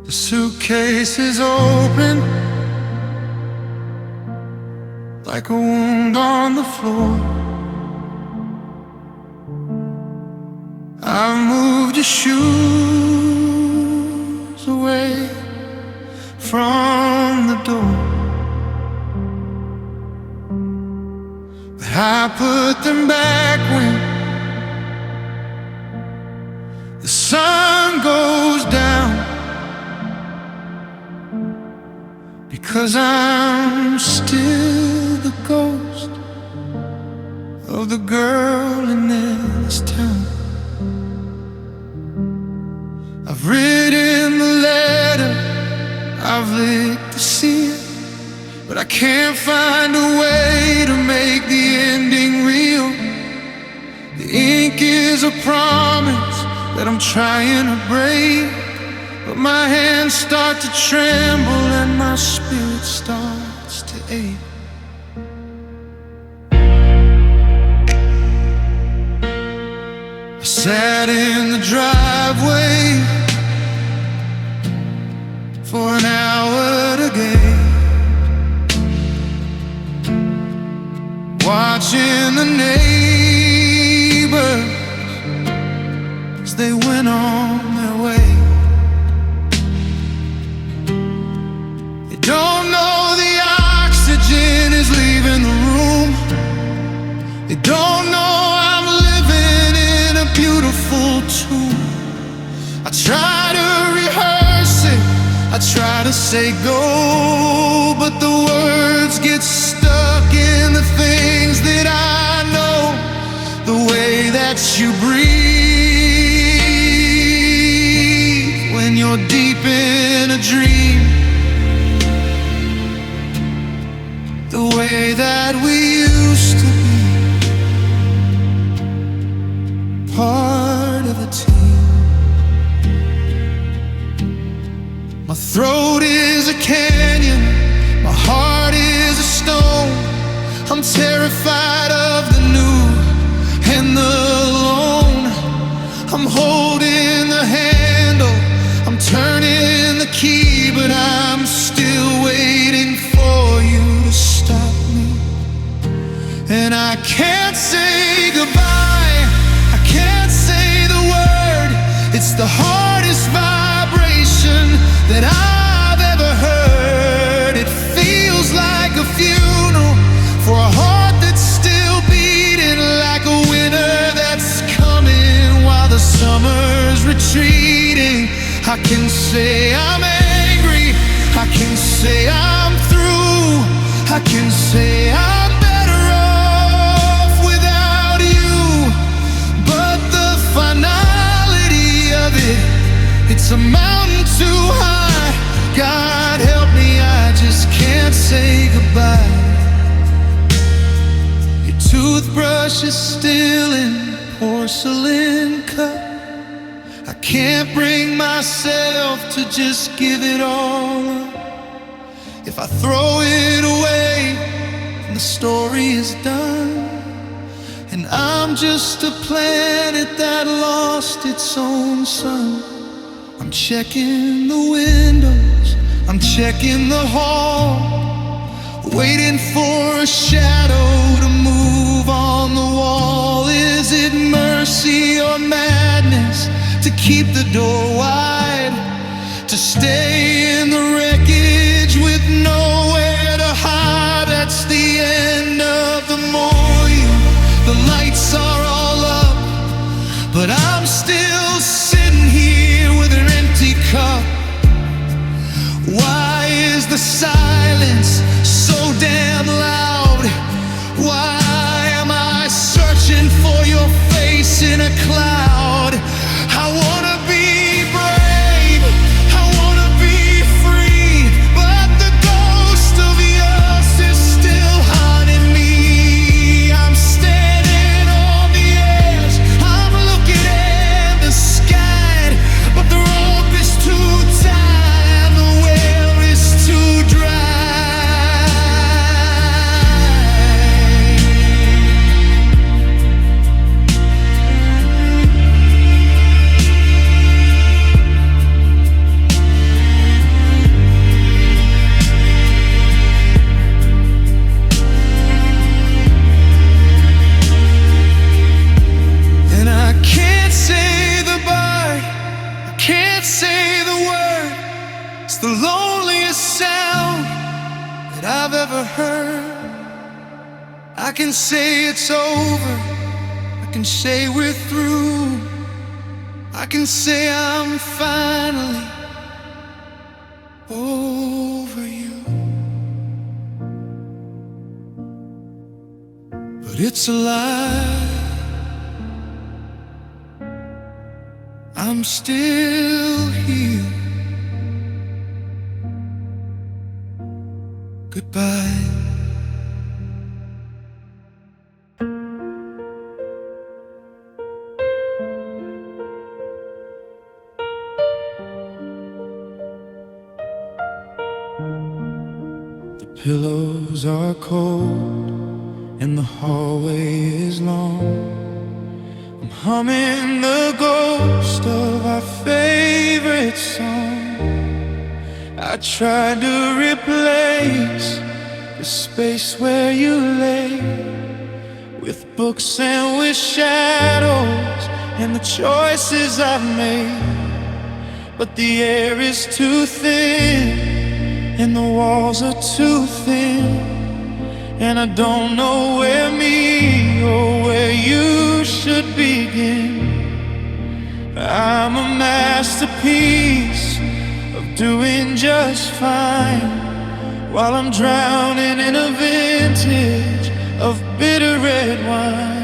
The suitcase is open, like a wound on the floor. I've moved your shoes away from the door, but I put them back when the sun goes down, because I'm still the ghost of the girl in this town. I've written the letter, I've licked the seal, but I can't find a way to make the ending real. The ink is a promise that I'm trying to break, but my hands start to tremble and my spirit starts to ache. I sat in the driveway for an hour today, watching the neighbors as they went on their way. They don't know the oxygen is leaving the room. They don't know I'm living in a beautiful tomb. I try to rehearse it, I try to say go, but the words get stuck in the things that I know. The way that you breathe when you're deep in a dream, the way that we used to be, part of a team. My throat is a canyon, my heart is a stone. I'm terrified of the new and the lone. I'm holding the handle, I'm turning the key, but I'm still waiting for you to stop me. And I can't say goodbye, I can't say the word. It's the hardest vibration that I've ever heard. It feels like a funeral for a heart that's still beating, like a winter that's coming while the summer's retreating. I can say I'm angry, I can say I'm through, I can say I'm better off without you. But the finality of it, it's a mountain too high. God help me, I just can't say goodbye. Your toothbrush is still in porcelain cup. I can't bring myself to just give it all up. If I throw it away, then the story is done, and I'm just a planet that lost its own sun. I'm checking the windows, I'm checking the hall, waiting for a shadow to move on the wall. Is it mercy or madness to keep the door wide, to stay in the wreckage with nowhere to hide? That's the end of the morning, the lights are all up, but I'm still sitting here with an empty cup. Why is the silence so damn loud? Why am I searching for your face in a cloud? I wanna be brave, I wanna be free, ever heard. I can say it's over, I can say we're through, I can say I'm finally over you. But it's a lie, I'm still here. Goodbye. The pillows are cold and the hallway is long. I'm humming the ghost of our favorite song. I tried to replace the space where you lay with books and with shadows and the choices I've made. But the air is too thin and the walls are too thin, and I don't know where me or where you should begin. I'm a masterpiece of doing just fine, while I'm drowning in a vintage of bitter red wine.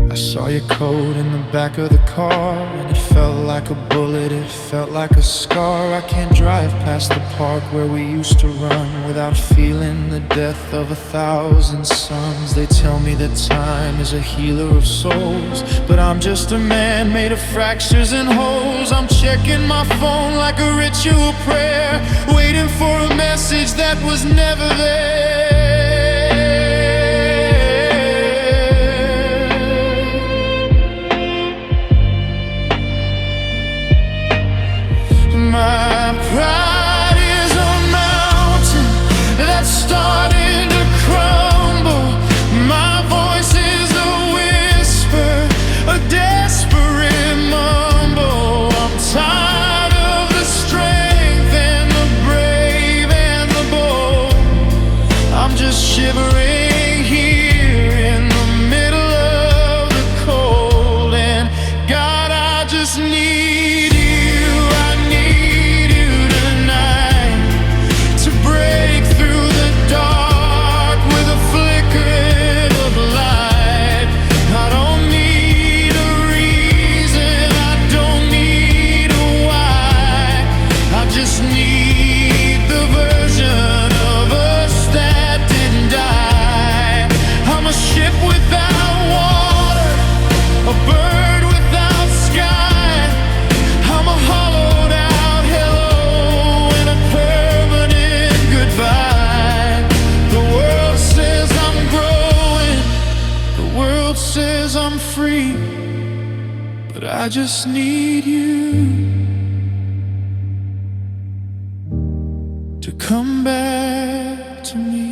I saw your coat in the back of the car, and it felt like a bullet, it felt like a scar. I can't drive past the park where we used to run without feeling the death of 1,000 suns. They tell me that time is a healer of souls, but I'm just a man made of fractures and holes. I'm checking my phone like a ritual prayer, waiting for a message that was never there. My pride is a mountain that's starting to crumble. My voice is a whisper, a desperate mumble. I'm tired of the strength and the brave and the bold. I'm just shivering here in the middle of the cold. And God, I just need you. Says I'm free, but I just need you to come back to me.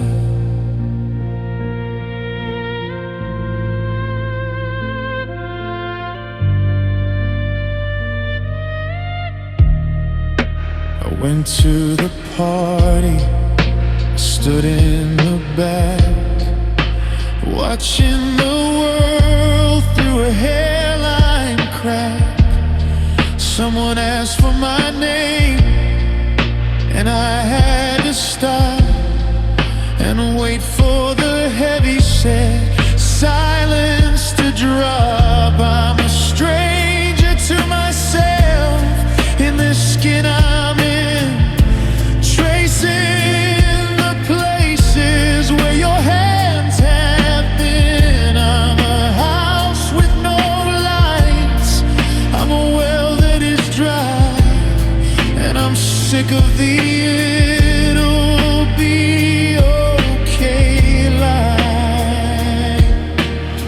I went to the party, I stood in the back, watching the world through a hairline crack. Someone asked for my name, and I had to stop and wait for the heavy-set silence to drop. I'm a stranger to myself in this skin I'm in, tracing the places where your hands have been. I'm a house with no lights, I'm a well that is dry, and I'm sick of the it'll be okay line.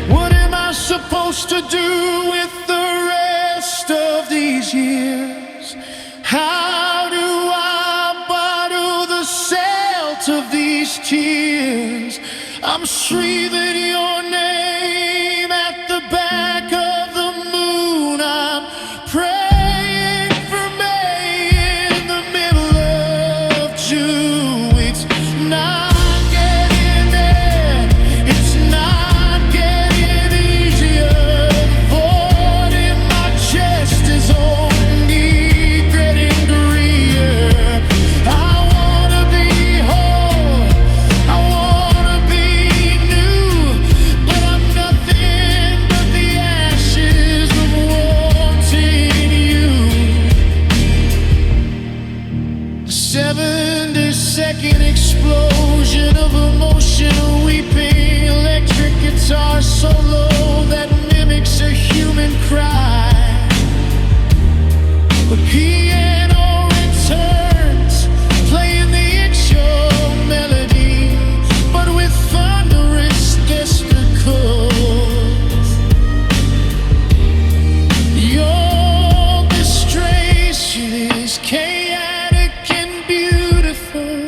What am I supposed to do with the rest of these years? How do I bottle the salt of these tears? tears. I'm breathing your name at the back of the moon. I'm praying for May in the middle of June. It's not getting there, it's not getting easier. The void in my chest is only getting greener. I wanna be whole, I wanna be new, but I'm nothing but the ashes of wanting you. A 70-second explosion of emotion, a weeping electric guitar solo that mimics a human cry. But piano returns, playing the actual melody, but with thunderous desperate chords. Your frustration is chaotic and beautiful,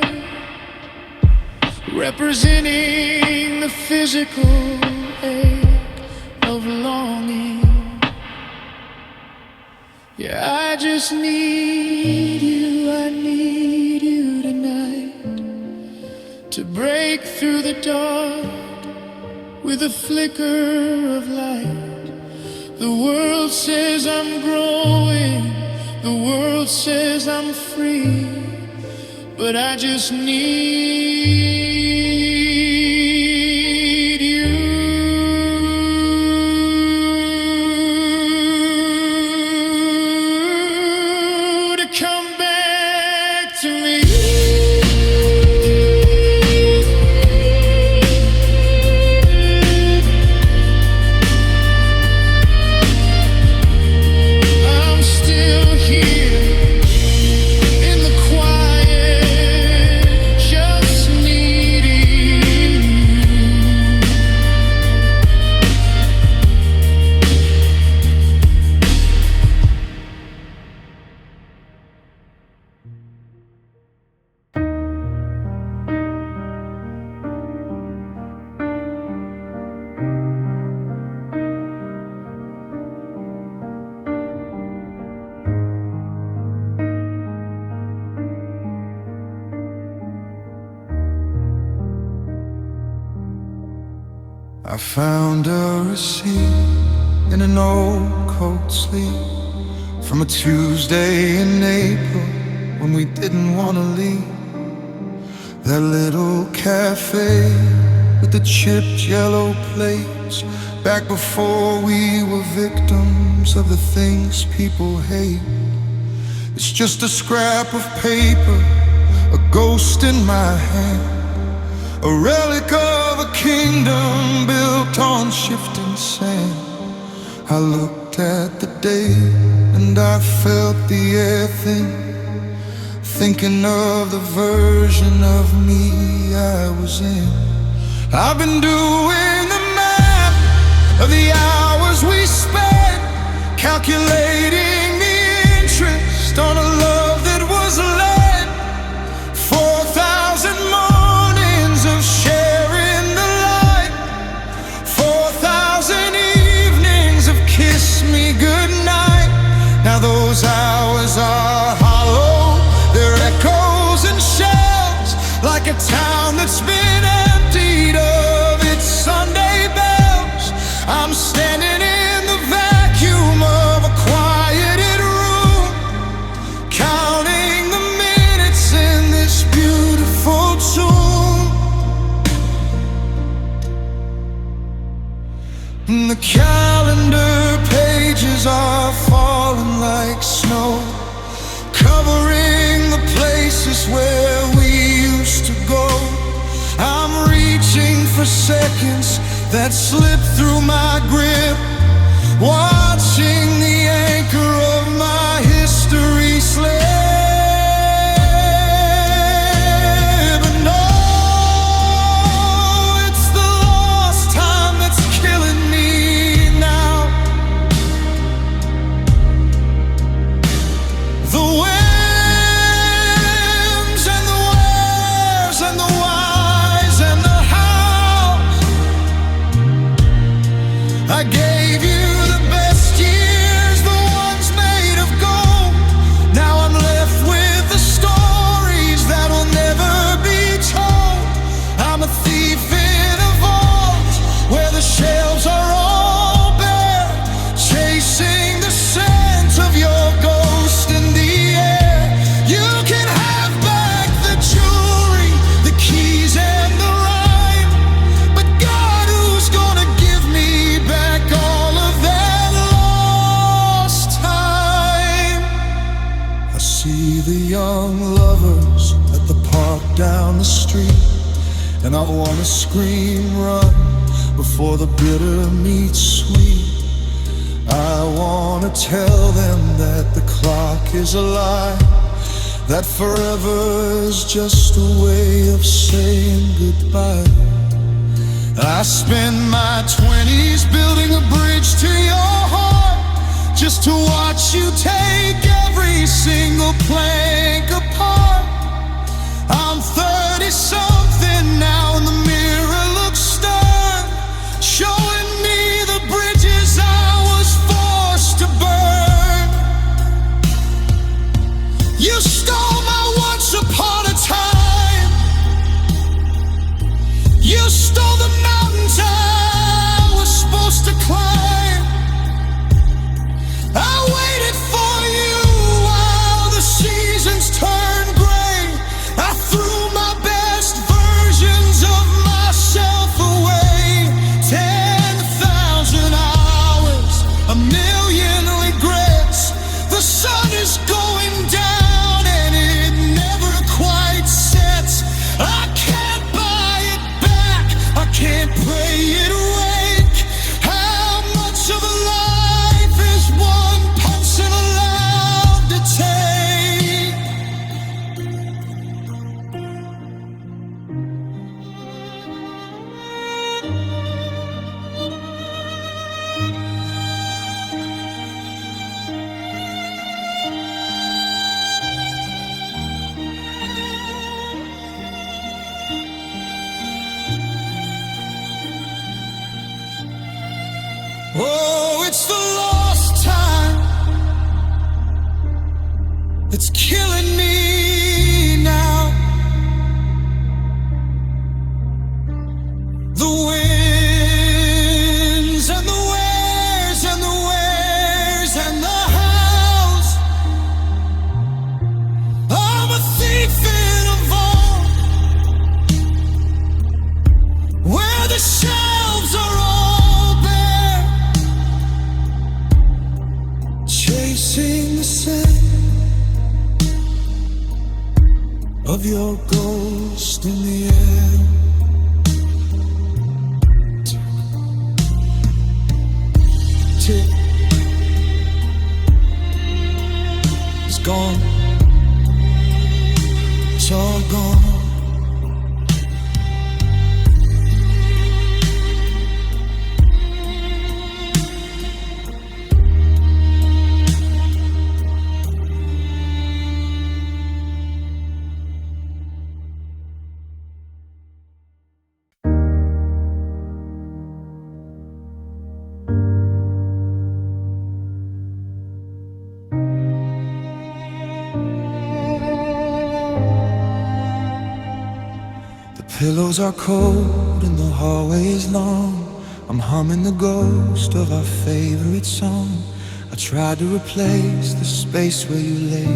representing the physical ache of longing. Yeah, I just need you, I need you tonight, to break through the dark with a flicker of light. The world says I'm growing, the world says I'm free, but I just need you to come back to me. I'm still here in the quiet, just needing you. I found a receipt in an old coat sleeve from a Tuesday in April when we didn't want to leave. That little cafe with the chipped yellow plates, back before we were victims of the things people hate. It's just a scrap of paper, a ghost in my hand, a relic of a kingdom built on shifting sand. I looked at the day and I felt the air thin, thinking of the version of me I was in. I've been doing the math of the hours we spent, calculating the interest on a love that was led. 4,000 mornings of sharing the light, 4,000 evenings of kiss me goodnight. Now those hours are hollow, they're echoes and shells, like a town that's been emptied of its Sunday bells. I'm standing in the vacuum of a quieted room, counting the minutes in this beautiful tomb. And the calendar pages are falling like snow, covering the places where we used to go. I'm reaching for seconds that slip through my grip, watching the anchor of my history slip. And oh, it's the lost time that's killing me now. The whems and the wheres and the whys, I wanna scream, run before the bitter meets sweet. I wanna tell them that the clock is a lie, that forever is just a way of saying goodbye. I spent my 20s building a bridge to your heart, just to watch you take every single plank apart. I'm 30-something now and the mirror looks stern, showing me the bridges I was forced to burn. You stole my once upon a time. You stole the mountains I was supposed to climb. I waited for you while the seasons turned gray. I threw my best versions of myself away. 10,000 hours, a million regrets. The sun is going down and it never quite sets. I can't buy it back, I can't pray it awake. How much of a life is one person allowed to take? Oh, it's the lost time that's killing me now. The winds and the wheres and the wheres and the hows. I'm a thief in a vault where the shelves are all bare, chasing the scent of your ghost in the air. Tick, it's gone, it's all gone. Pillows are cold and the hallway is long. I'm humming the ghost of our favorite song. I tried to replace the space where you lay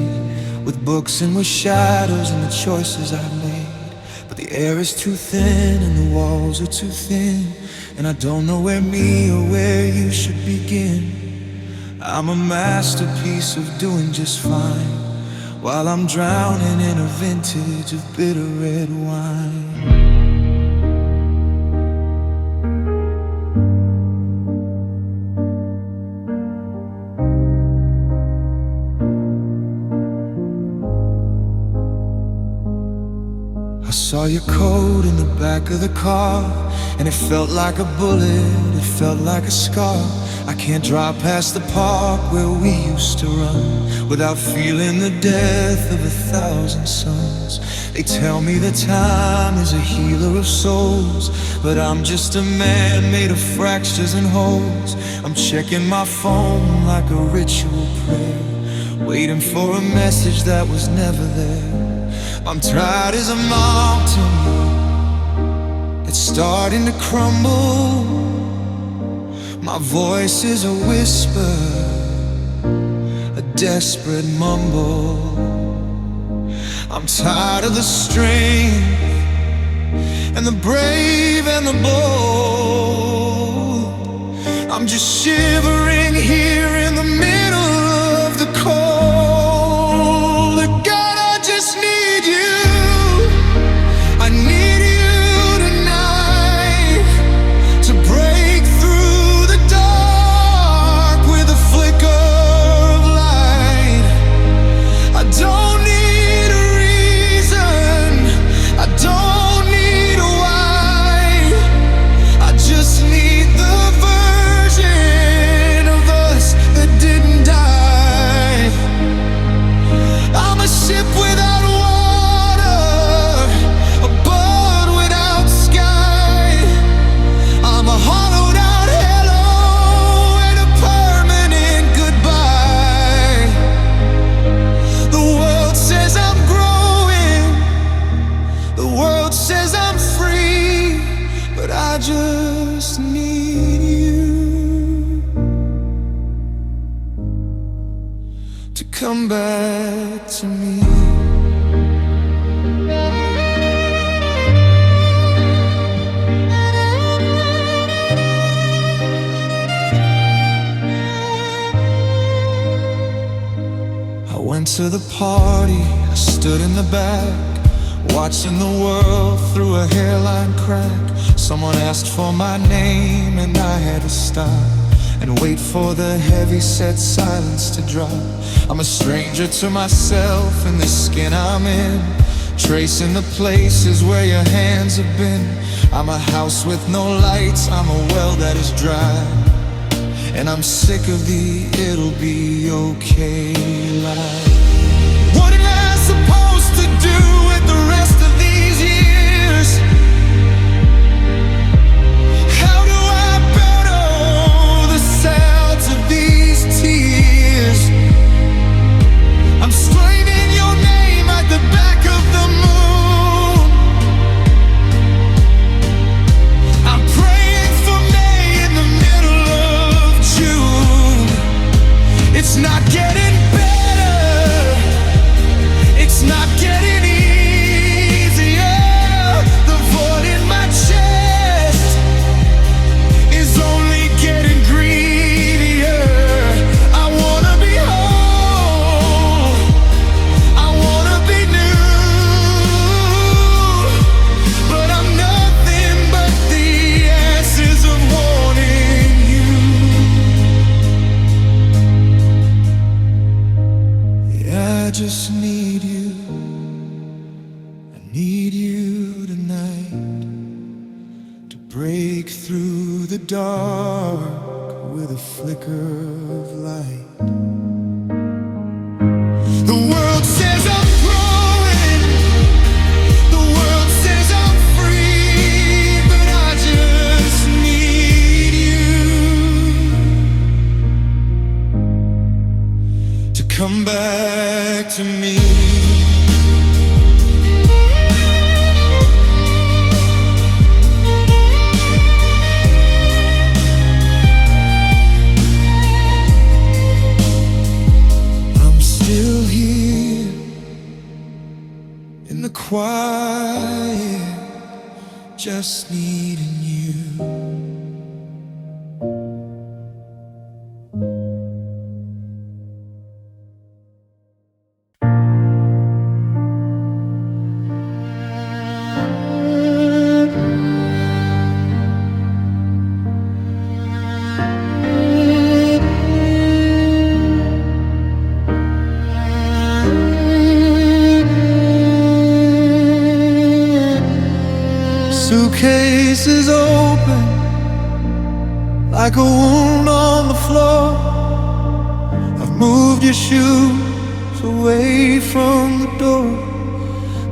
with books and with shadows and the choices I've made. But the air is too thin and the walls are too thin, and I don't know where me or where you should begin. I'm a masterpiece of doing just fine, while I'm drowning in a vintage of bitter red wine. I saw your coat in the back of the car, and it felt like a bullet, it felt like a scar. I can't drive past the park where we used to run without feeling the death of 1,000 suns. They tell me that time is a healer of souls, but I'm just a man made of fractures and holes. I'm checking my phone like a ritual prayer, waiting for a message that was never there. I'm tired as a mountain that's starting to crumble. My voice is a whisper, a desperate mumble. I'm tired of the strength and the brave and the bold. I'm just shivering here in the middle of the cold. God, I just need you. I need you to come back to me. I went to the party, I stood in the back, watching the world through a hairline crack. Someone asked for my name and I had to stop and wait for the heavy-set silence to drop. I'm a stranger to myself and the skin I'm in, tracing the places where your hands have been. I'm a house with no lights, I'm a well that is dry, and I'm sick of the it'll be okay lie. What am I supposed to do with the rest of these years? How do I battle the sounds of these tears? I'm screaming your name at the back of the moon. I'm praying for May in the middle of June. It's not getting better, it's not getting easier. The void in my chest is only getting greedier. I wanna be whole, I wanna be new, but I'm nothing but the ashes of wanting you. Yeah, I just need you. I need you tonight to break through the dark with a flicker of light. The world says I'm growing, the world says I'm free, but I just need you to come back to me. I'm still here in the quiet, just needing you. Suitcase is open like a wound on the floor. I've moved your shoes away from the door,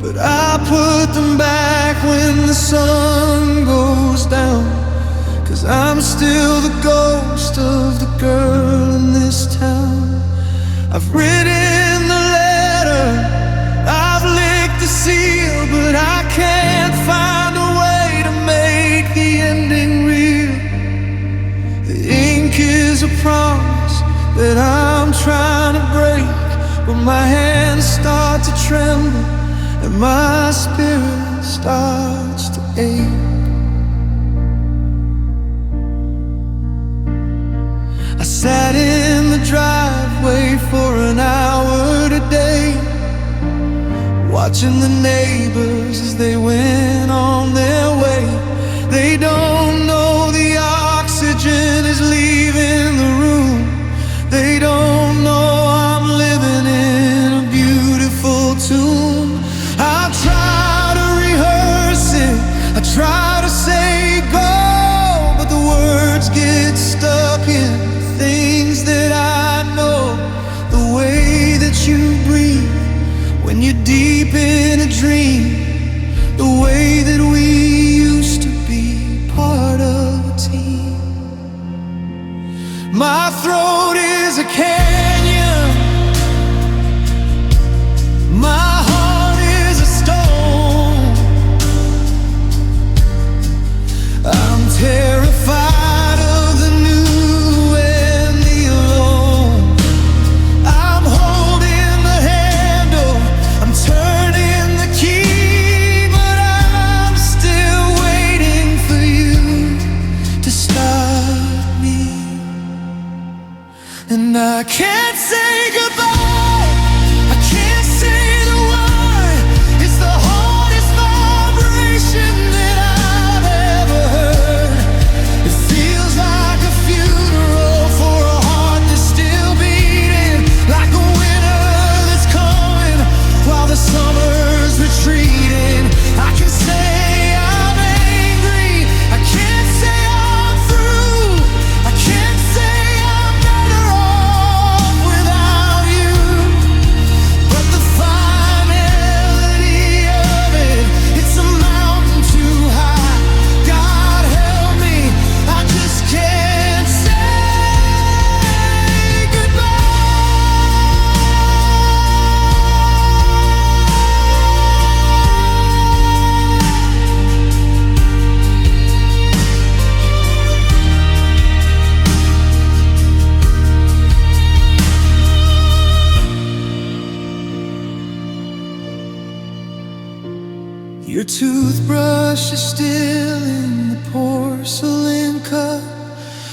but I put them back when the sun goes down, 'cause I'm still the ghost of the girl in this town. I've written the letter, I've licked the seal, but I can't find a way to make the ending real. The ink is a promise that I'm trying to break, but my hands start to tremble and my spirit starts to ache. I sat in the driveway for an hour today, watching the neighbors as they went on their way. They don't know the oxygen is leaving the room. They don't know I'm living in a beautiful tomb. I try to rehearse it, I try to say go, but the words get stuck in things that I know. The way that you breathe when you're deep in a dream, the way that we used to be part of a team. My throat is a canyon, my heart is a stone. I'm terrified of the new and the alone. I'm holding And I can't say goodbye, I can't say the word. It's the hardest vibration that I've ever heard. It feels like a funeral for a heart that's still beating, like a winter that's coming while the summer's retreating. I can say I'm angry, I can't say I'm through, I can't say I'm better off without you. But the finality of it, it's a mountain too high. God help me, I just can't say goodbye. Your toothbrush is still in the porcelain cup.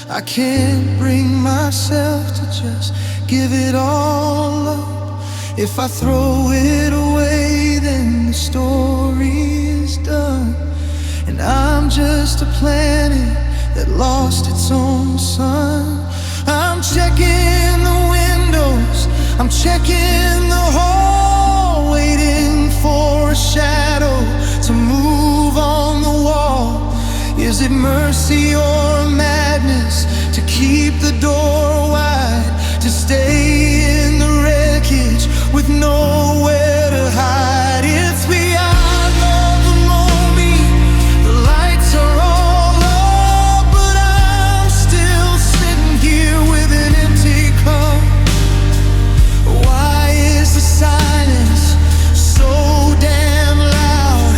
I can't bring myself to just give it all up. If I throw it away, then the story is done. And I'm just a planet that lost its own sun. I'm checking the windows, I'm checking the hall, waiting for a shadow to move on the wall. Is it mercy or madness to keep the door wide, to stay in the wreckage with nowhere to hide? It's beyond all the moment, the lights are all up, but I'm still sitting here with an empty cup. Why is the silence so damn loud?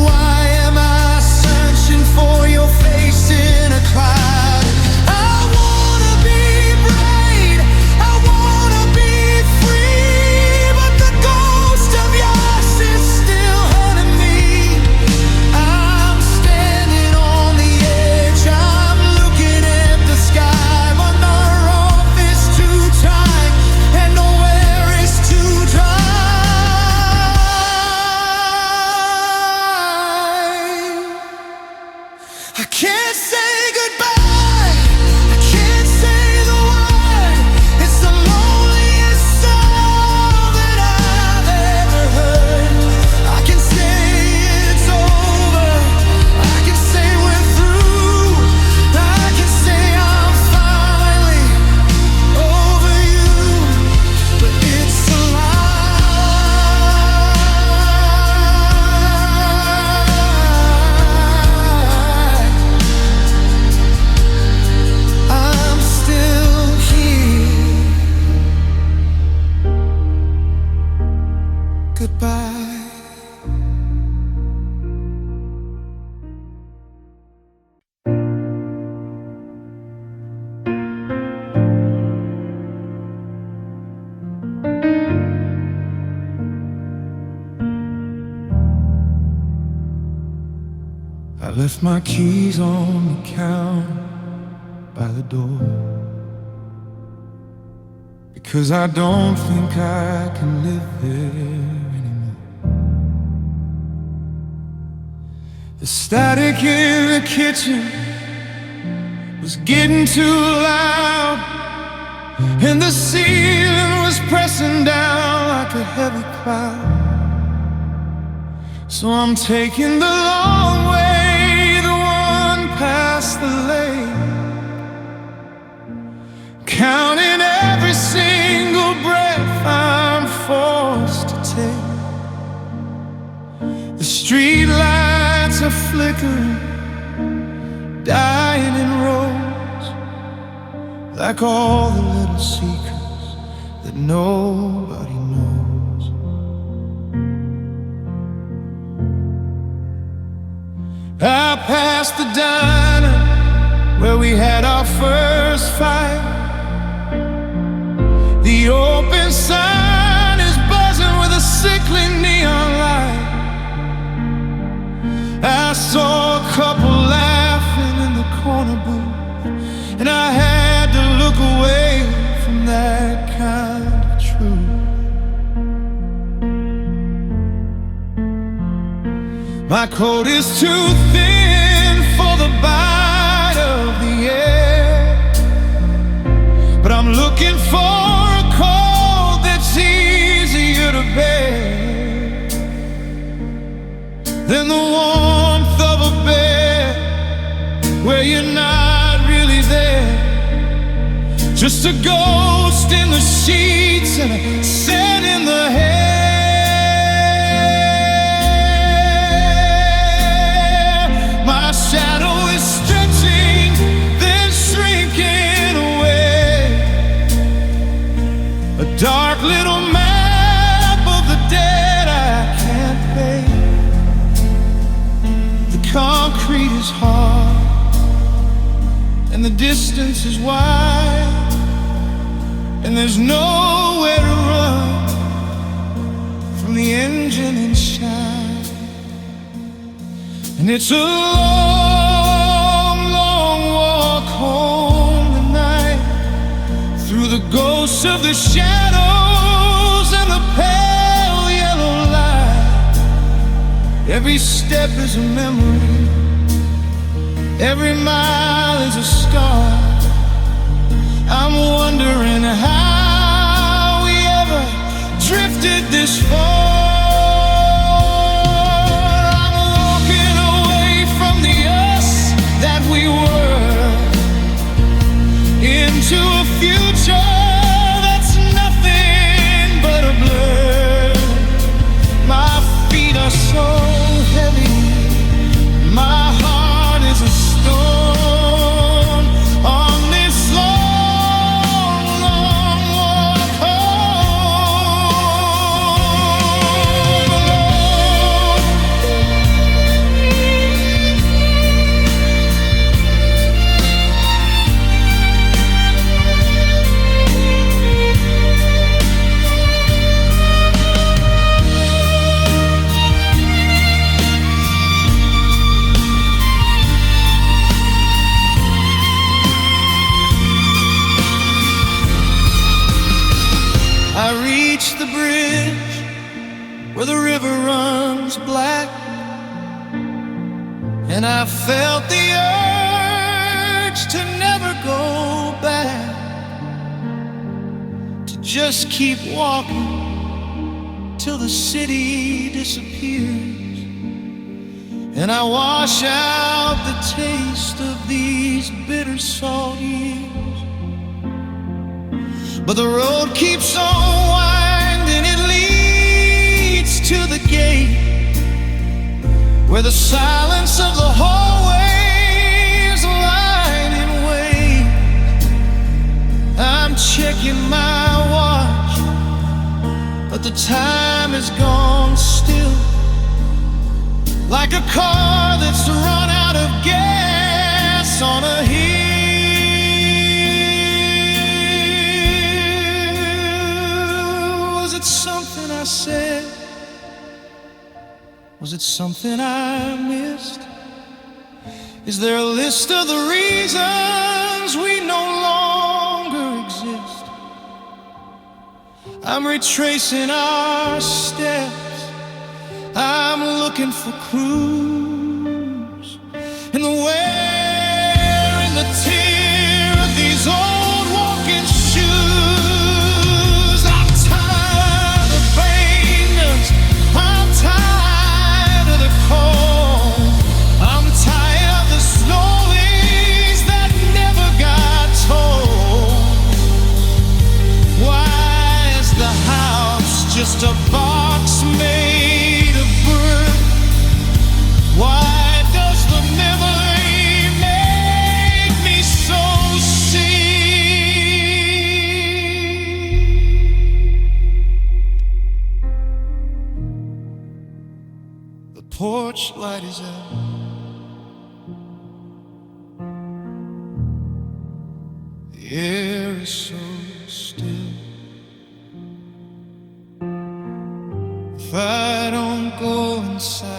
Why am I searching for your face in a cloud? I wanna be bright, I wanna be free, but the ghost of yours is still haunting me. I'm standing on the edge, I'm looking at the sky, but my rope is too tight and nowhere is too dry. I can't say goodbye, I can't say the word. It's the loneliest song that I've ever heard. I can say it's over, I can say we're through, I can say I'm finally over you, but it's a lie. I'm still here. Goodbye. I left my keys on the counter by the door, because I don't think I can live there anymore. The static in the kitchen was getting too loud, and the ceiling was pressing down like a heavy cloud. So I'm taking the long way, the one past the lake, counting every single breath I'm forced to take. The street lights are flickering, dying in rows, like all the little secrets that nobody knows. I passed the diner where we had our first fight. The open sign is buzzing with a sickly neon light. I saw a couple laughing in the corner booth, and I had to look away from My coat is too thin for the bite of the air, but I'm looking for a coat that's easier to bear than the warmth of a bed where you're not really there, just a ghost in the sheets and a scent in the hair. My shadow is stretching, then shrinking away, a dark little map of the dead I can't pay. The concrete is hard and the distance is wide, and there's nowhere to run from the engine inside. And it's a long, long walk home tonight, through the ghosts of the shadows and the pale yellow light. Every step is a memory, every mile is a scar. I'm wondering how we ever drifted this far. I'm walking away from the us that we were, into a future that's nothing but a blur. My feet are so heavy, my heart is a stone on this long, long walk I reached the bridge where the river runs black, and I felt the urge to never go back, to just keep walking till the city disappears, and I wash out the taste of these bitter salt years. But the road keeps on winding, it leads to the gate where the silence of the hallways lying in wait. I'm checking my watch, but the time is gone still, like a car that's run out of gas on a hill. Was it something I said? Was it something I missed? Is there a list of the reasons we no longer exist? I'm retracing our steps, I'm looking for clues in the wear and the tear of these old walking shoes. I'm tired of maintenance, I'm tired of the cold, I'm tired of the stories that never got told. Why is the house just a box made of brick? Why does the memory make me so sick? The porch light is out, the air is so still. If I don't go inside,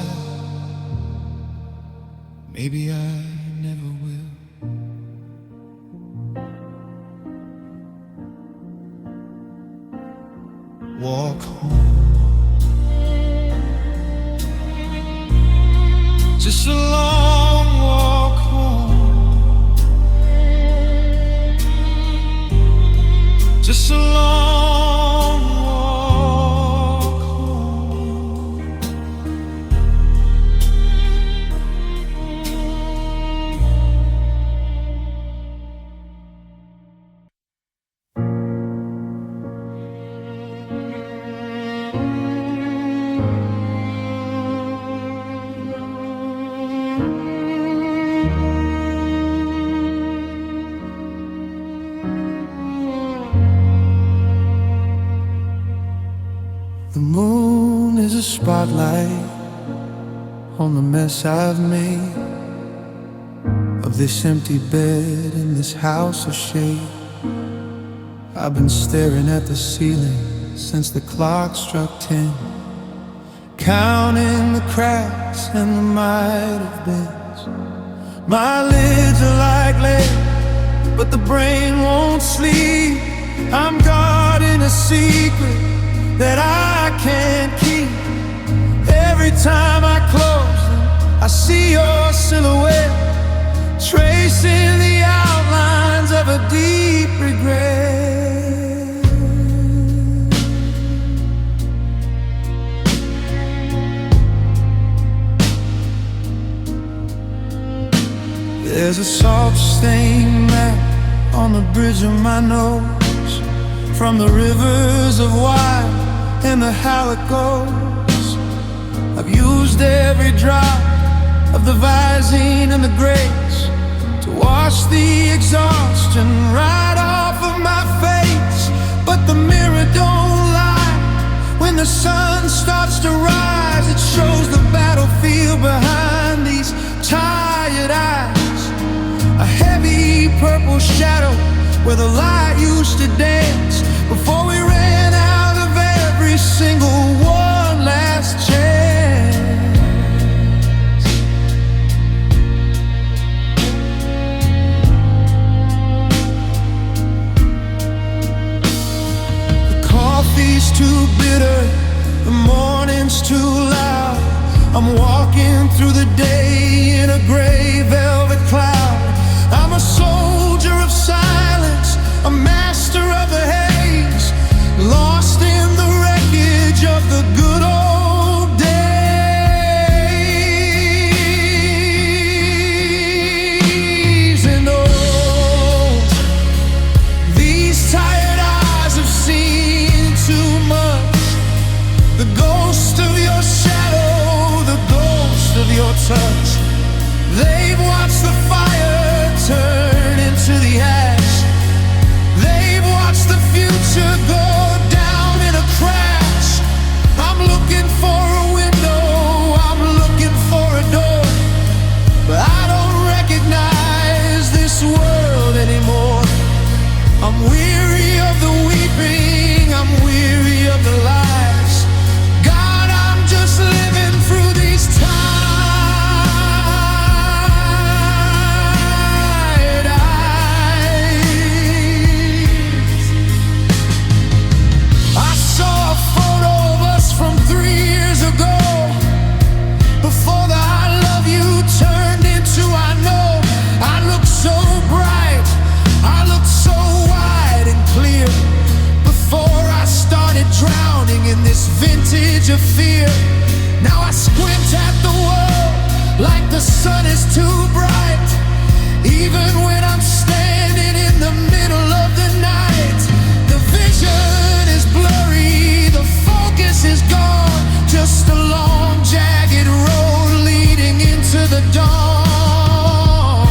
maybe I never will. Walk home. just a long walk home, just a long walk home. The moon is a spotlight on the mess I've made of this empty bed in this house of shade. I've been staring at the ceiling since the clock struck 10, counting the cracks and the might have beens. My lids are like lead, but the brain won't sleep. I'm guarding a secret that I can't keep. Every time I close them, I see your silhouette, tracing the outlines of a deep regret. There's a soft stain map on the bridge of my nose, from the rivers of wine and the how it goes. I've used every drop of the Visine and the grace to wash the exhaustion right off of my face. But the mirror don't lie. When the sun starts to rise, it shows the battlefield behind these tired eyes. A heavy purple shadow where the light used to dance before we ran out of every single one last chance. The coffee's too bitter, the morning's too loud. I'm walking through the day in a gray velvet cloud. I'm a soldier of silence, a master of the haze, lost in the wreckage of the good old days. And oh, these tired eyes have seen too much. The ghost of your shadow, the ghost of your touch. They've watched the fire turn into the ash. They've watched the future go down in a crash. I'm looking for a window, I'm looking for a door, but I don't recognize this world anymore. I'm weary of the weeping, I'm weary of the lies. God, I'm just living through these times. From 3 years ago, before the I love you turned into I know. I looked so bright, I looked so wide and clear, before I started drowning in this vintage of fear. Now I squint at the world like the sun is too bright, even when I'm standing in the middle of the night. The vision is blurry, the focus is gone, just a long jagged road leading into the dawn.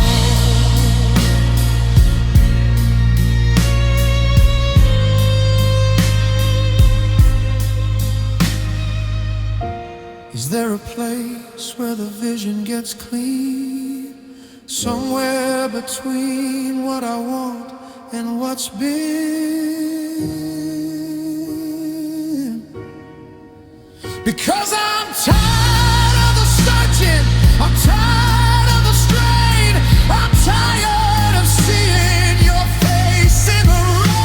Is there a place where the vision gets clean, somewhere between what I want and what's been? Because I'm tired of the searching, I'm tired of the strain, I'm tired of seeing your face in the rain.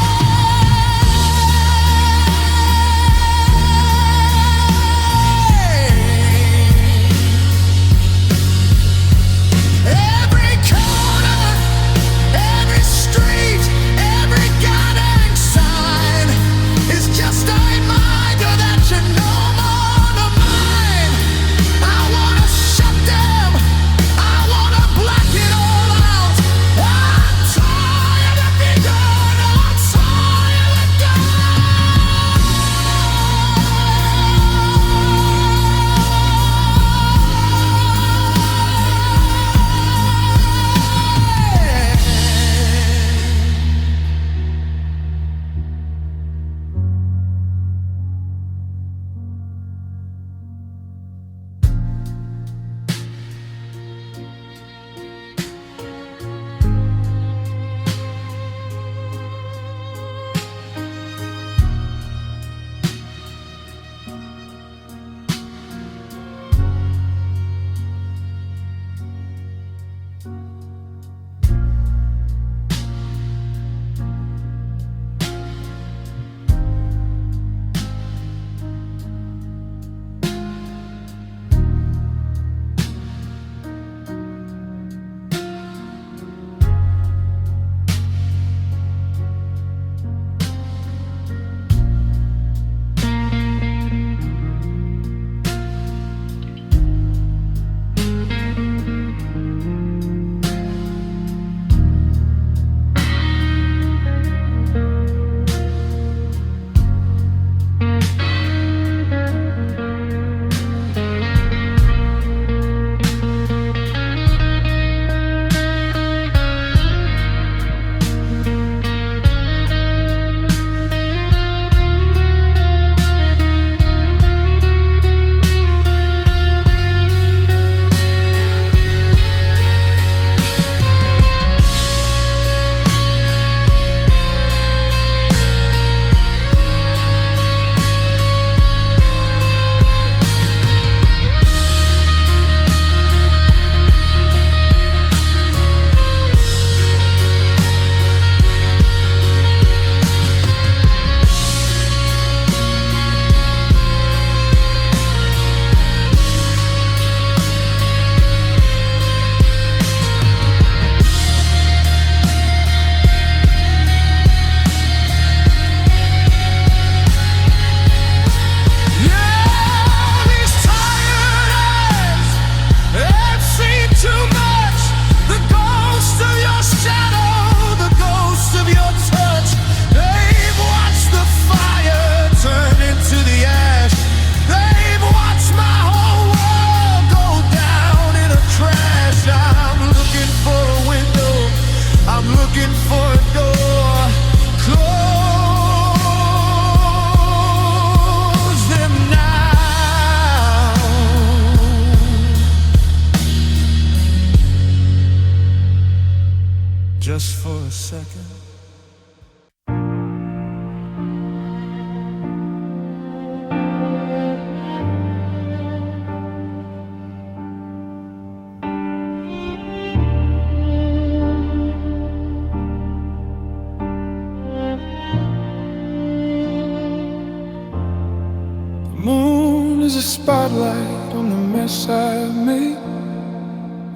is a spotlight on the mess I've made.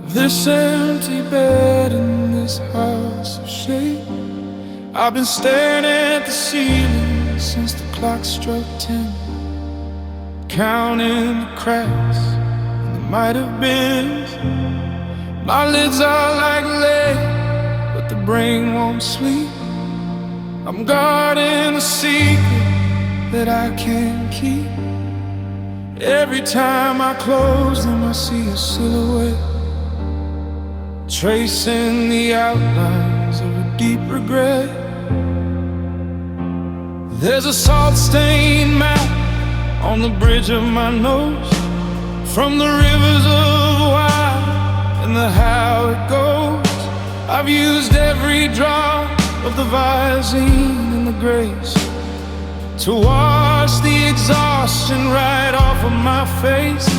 This empty bed in this house of shade. I've been staring at the ceiling since the clock struck 10, counting the cracks and the might have been. My lids are like lead, but the brain won't sleep. I'm guarding a secret that I can't keep. Every time I close them, I see a silhouette, tracing the outlines of a deep regret. There's a salt-stained map on the bridge of my nose, from the rivers of why and the how it goes. I've used every drop of the Visine and the grace to wash the exhaustion right off of my face.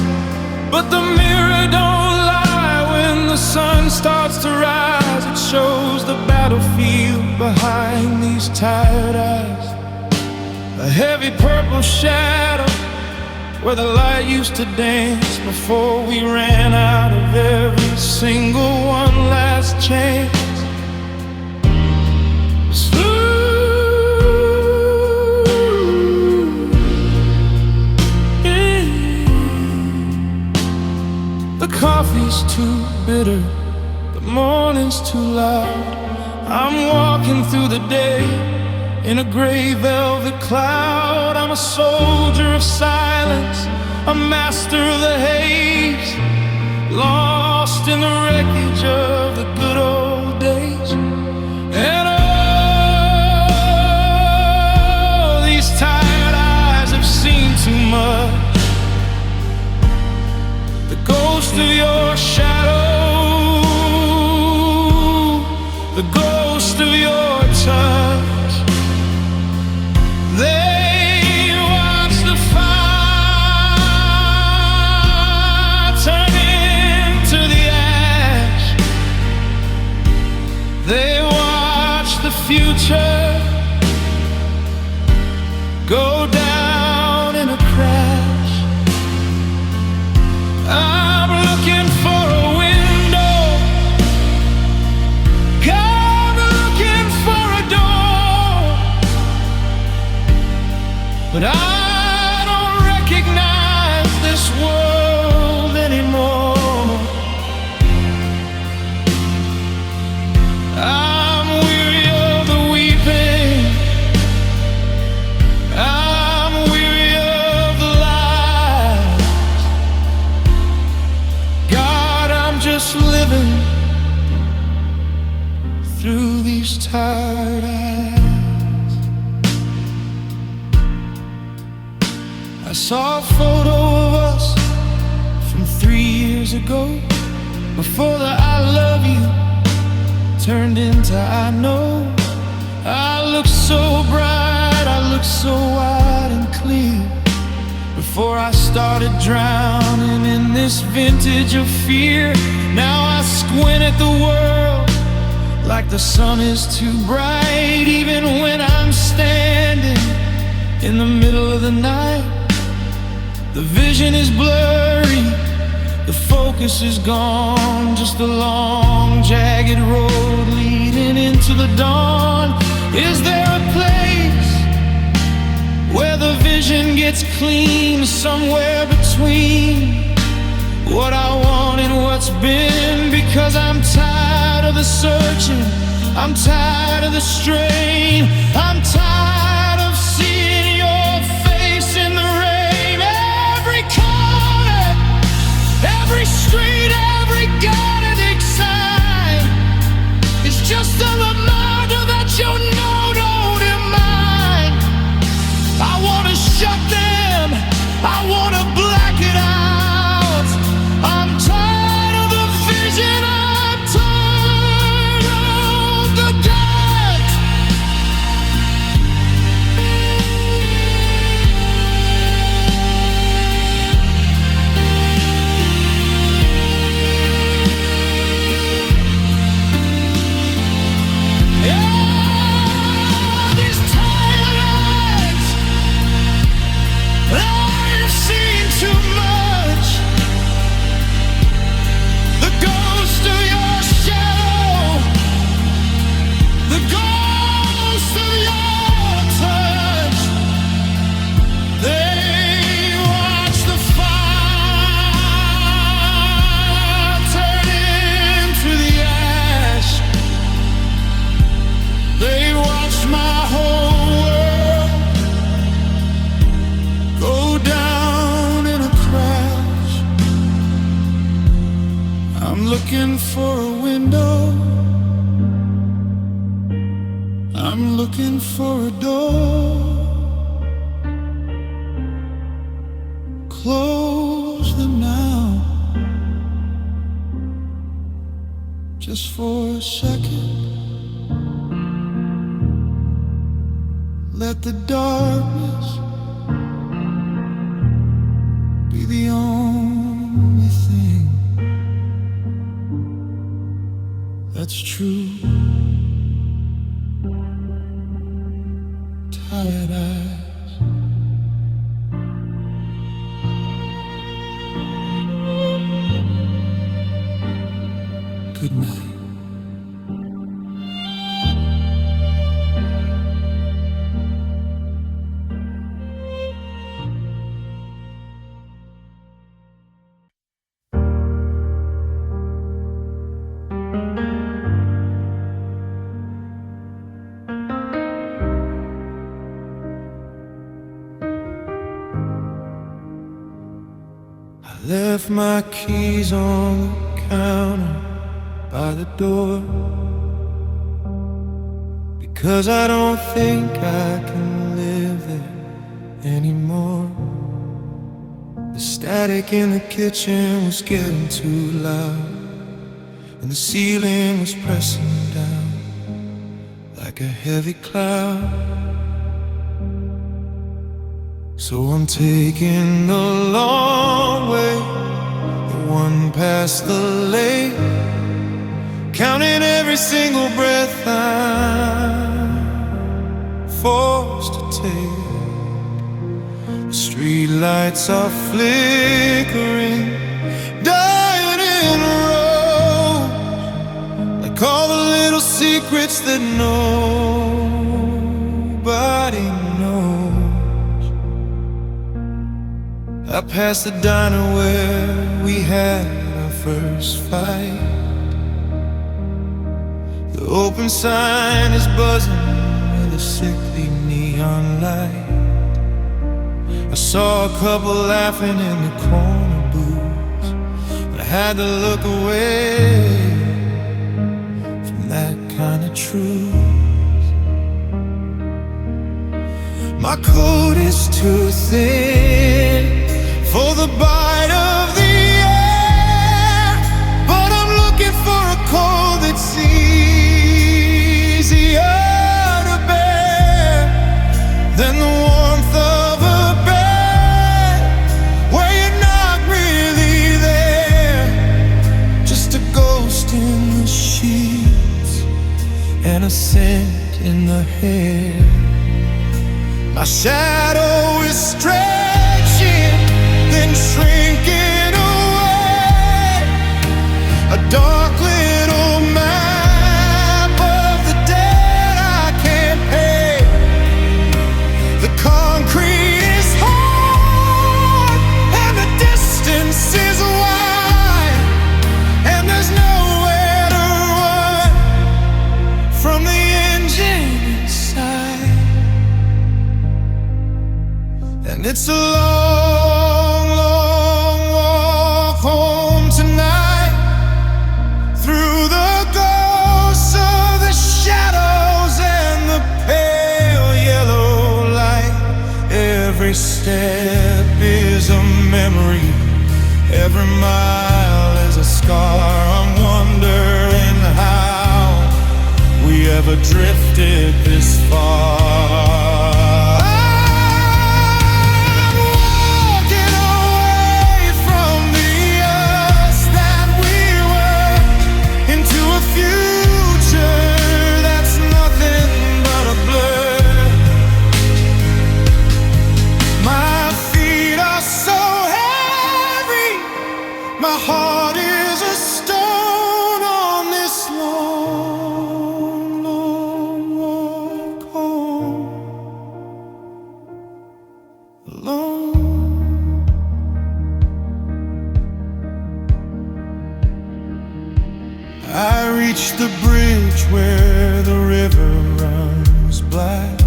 But the mirror don't lie. When the sun starts to rise, it shows the battlefield behind these tired eyes. A heavy purple shadow where the light used to dance before we ran out of every single one last chance. The coffee's too bitter, the morning's too loud. I'm walking through the day in a gray velvet cloud. I'm a soldier of silence, a master of the haze, lost in the wreckage of the good old days. And oh, these tired eyes have seen too much. The ghost of your shadow, the ghost of your touch. They watch the fire turn into the ash. They watch the future go down in a crash. I'm looking for a window, I'm looking for a door, but I don't recognize this world anymore. I'm weary of the weeping, I'm weary of the lies. God, I'm just living through these tired eyes. I saw a photo of us from 3 years ago, before the I love you turned into I know. I looked so bright, I looked so wide and clear, before I started drowning in this vintage of fear. Now I squint at the world like the sun is too bright, even when I'm standing in the middle of the night. The vision is blurry, the focus is gone, just a long, jagged road leading into the dawn. Is there a place where the vision gets clean, somewhere between what I want and what's been? Because I'm tired of the searching, I'm tired of the strain, I'm tired of seeing your face in the rain. Every corner, every street, every gardening sign is just a reminder that you're not mine. I wanna shut them, I wanna black it out. I'm tired of the vision, I'm tired of the dark. just for a second. Let the darkness be the only thing that's true. Tired eyes. Good night. I left my keys on the counter by the door, because I don't think I can live there anymore. The static in the kitchen was getting too loud, and the ceiling was pressing down like a heavy cloud. So I'm taking the long way, the one past the lake, counting every single breath I'm forced to take. The street lights are flickering, dying in rows, like all the little secrets that nobody knows. I passed the diner where we had our first fight. The open sign is buzzing with a sickly neon light. I saw a couple laughing in the corner booths, but I had to look away from that kind of truth. My coat is too thin for the bite of the air, but I'm looking for a cold that's easier to bear than the warmth of a bed where you're not really there, just a ghost in the sheets and a scent in the hair. My shadow is stretching, then shrinking away, a dark little map of the debt I can't pay. The concrete is hard and the distance is wide, and there's nowhere to run from the engine inside. And it's a long, long walk home tonight, through the ghosts of the shadows and the pale yellow light. Every step is a memory, every mile is a scar. I'm wondering how we ever drifted this far. My heart is a stone on this long, long walk home alone. I reached the bridge where the river runs black.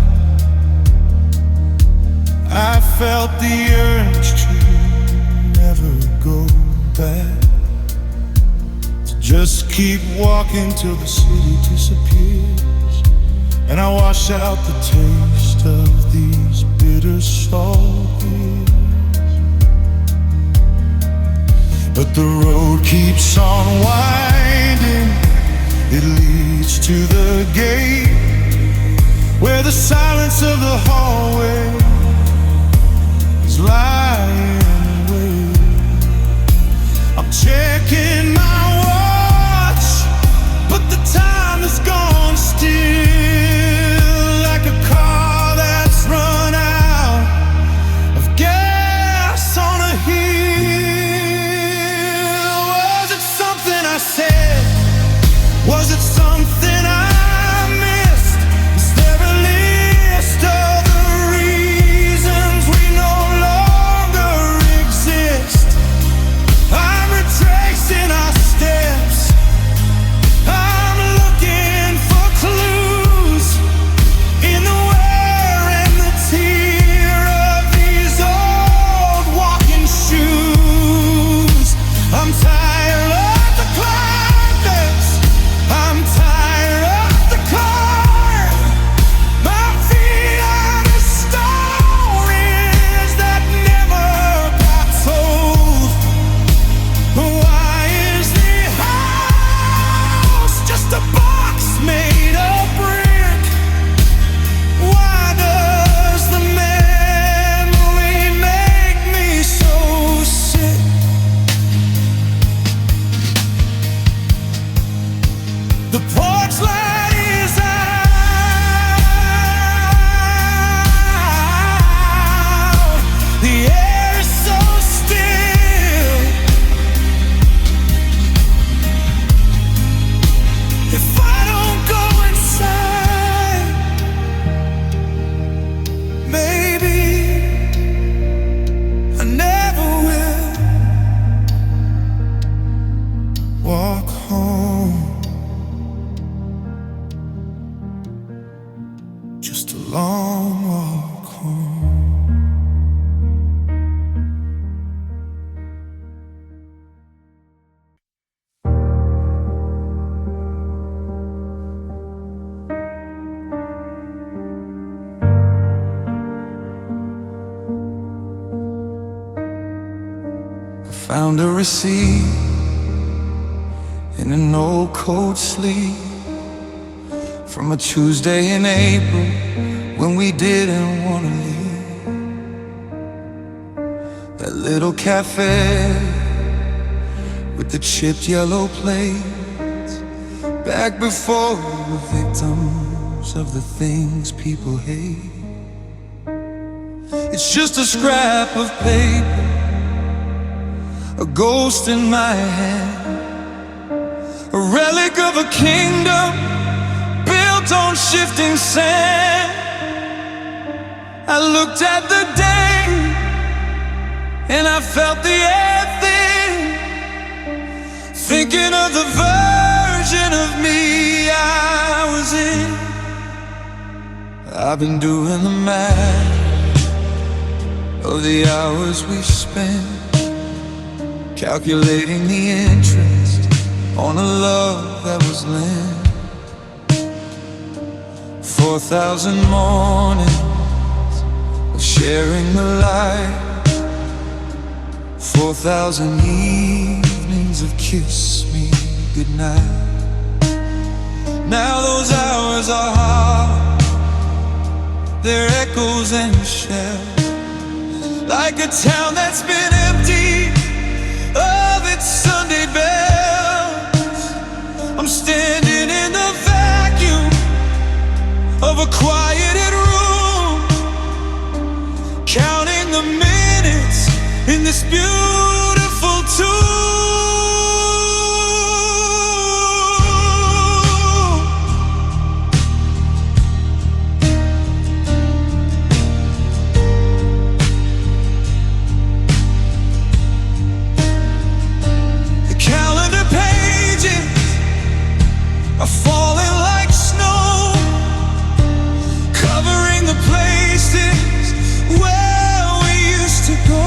I felt the urge to never go back, to just keep walking till the city disappears, and I wash out the taste of these bitter salt years. But the road keeps on winding, It leads to the gate where the silence of the hallway is lying in wait. I'm checking my watch, but the time is gone still, like a car that's run out of gas on a hill. Was it something I said? Was it something I missed? Is there a list of the reasons we no longer exist? I'm retracing our steps. I'm looking for clues in the wear and the tear of these old walking shoes. I'm tired of the climax. I'm tired of the car. My feet are the stories that never got told. Why is the house just a box made of brick? Why does the memory make me so sick? The porch light is out. The air is so still. If I don't go inside, maybe I never will walk home. Just a long walk home. I found a receipt in an old coat sleeve from a Tuesday in April when we didn't want to leave. That little cafe with the chipped yellow plates, back before we were victims of the things people hate. It's just a scrap of paper, a ghost in my hand, a relic of a kingdom built on shifting sand. I looked at the day and I felt the air thin, thinking of the version of me I was in. I've been doing the math of the hours we spent, calculating the interest on a love that was lent. 4,000 mornings of sharing the light, 4,000 evenings of kiss me goodnight. Now those hours are hard, they're echoes and shells, like a town that's been empty of its Sunday bells. I'm standing in the vacuum of a quieted room, counting the minutes in this beautiful tomb. The calendar pages are falling like snow, covering the places where we used to go.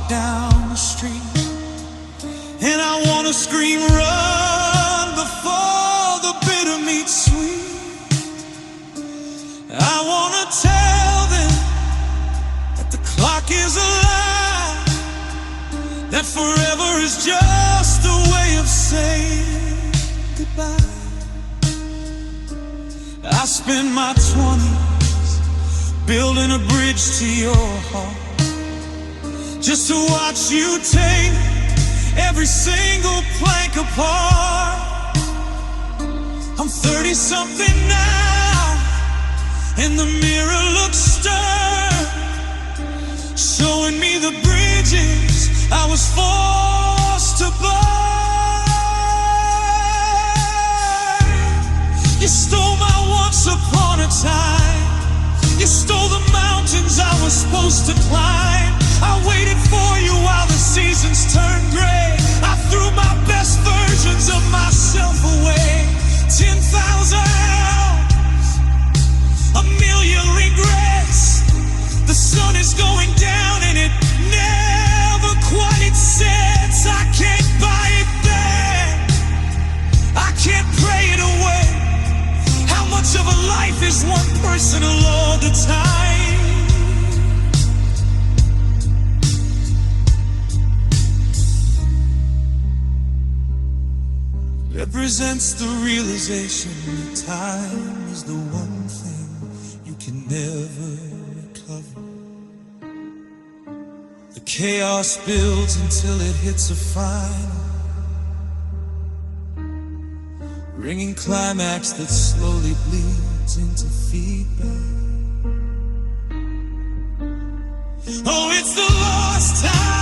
walk down the street, and I wanna scream, run before the bitter meets sweet. I wanna tell them that the clock is a lie, that forever is just a way of saying goodbye. I spent my 20s building a bridge to your heart, just to watch you take every single plank apart. I'm 30-something now, and the mirror looks stern, showing me the bridges I was forced to burn. You stole my once upon a time, you stole the mountains I was supposed to climb. I waited for you while the seasons turned gray. I threw my best versions of myself away. 10,000 hours, a million regrets. The sun is going down and it never quite sets. I can't buy it back, I can't pray it away. How much of a life is one person all the time? Represents the realization that time is the one thing you can never recover. The chaos builds until it hits a final ringing climax that slowly bleeds into feedback. Oh, it's the lost time.